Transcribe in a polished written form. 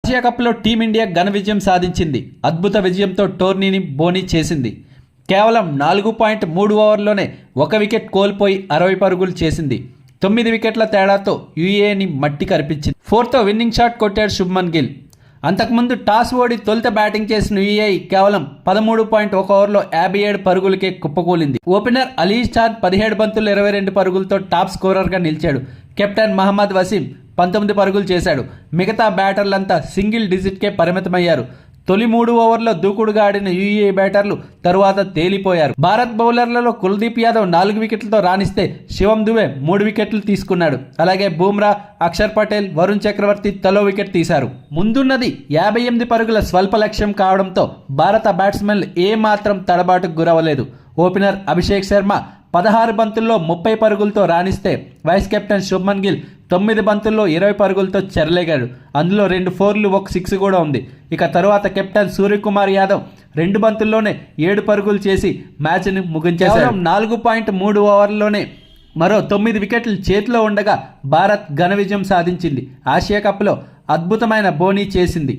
Asia కప్లో team India ఘన విజయం సాధించింది. అద్భుత విజయంతో టోర్నీని బోనీ చేసింది. కేవలం 4.3 ఓవర్లోనే 1 వికెట్ కోల్పోయి 60 పరుగులు చేసింది. 9 వికెట్ల తేడాతో యూఏని మట్టి కరిపించింది. 4వ విన్నింగ్ షాట్ కొట్టాడు శుభ్మన్ గిల్. అంతకుముందు టాస్ ఓడి తొలుత బ్యాటింగ్ చేసిన యూఏఈ కేవలం 13.1 ఓవర్లో 57 పరుగులకే కుప్పకూలింది. ఓపెనర్ అలీ ఖాన్ 17 బంతుల్లో 22 పరుగులతో టాప్ స్కోరర్గా నిలిచాడు. కెప్టెన్ మహమ్మద్ వసీం 19 పరుగులు చేశాడు. మిగతా బ్యాటర్లంతా సింగిల్ డిజిట్కే పరిమితమయ్యారు. తొలి 3 ఓవర్లో దూకుడుగా ఆడిన యూఏఈ బ్యాటర్లు తరువాత తేలిపోయారు. భారత్ బౌలర్లలో కుల్దీప్ యాదవ్ 4 వికెట్లతో రాణిస్తే శివం దుబే 3 వికెట్లు తీసుకున్నాడు. అలాగే బూమ్రా, అక్షర్ పటేల్, వరుణ్ చక్రవర్తి తలో వికెట్ తీశారు. ముందున్నది 58 పరుగుల స్వల్ప లక్ష్యం కావడంతో భారత బ్యాట్స్మెన్లు ఏమాత్రం తడబాటుకు గురవలేదు. ఓపెనర్ అభిషేక్ శర్మ 16 బంతుల్లో 30 పరుగులతో రాణిస్తే వైస్ కెప్టెన్ శుభ్మన్ గిల్ 9 బంతుల్లో 20 పరుగులతో చెరలేగాడు. అందులో 2 4లు 1 6 కూడా ఉంది. ఇక తరువాత కెప్టెన్ సూర్యకుమార్ యాదవ్ 2 బంతుల్లోనే 7 పరుగులు చేసి మ్యాచ్ని ముగించేశాడు. 4.3 ఓవర్లోనే మరో 9 వికెట్లు చేతిలో ఉండగా భారత్ ఘన విజయం సాధించింది. ఆసియా కప్లో అద్భుతమైన బోనీ చేసింది.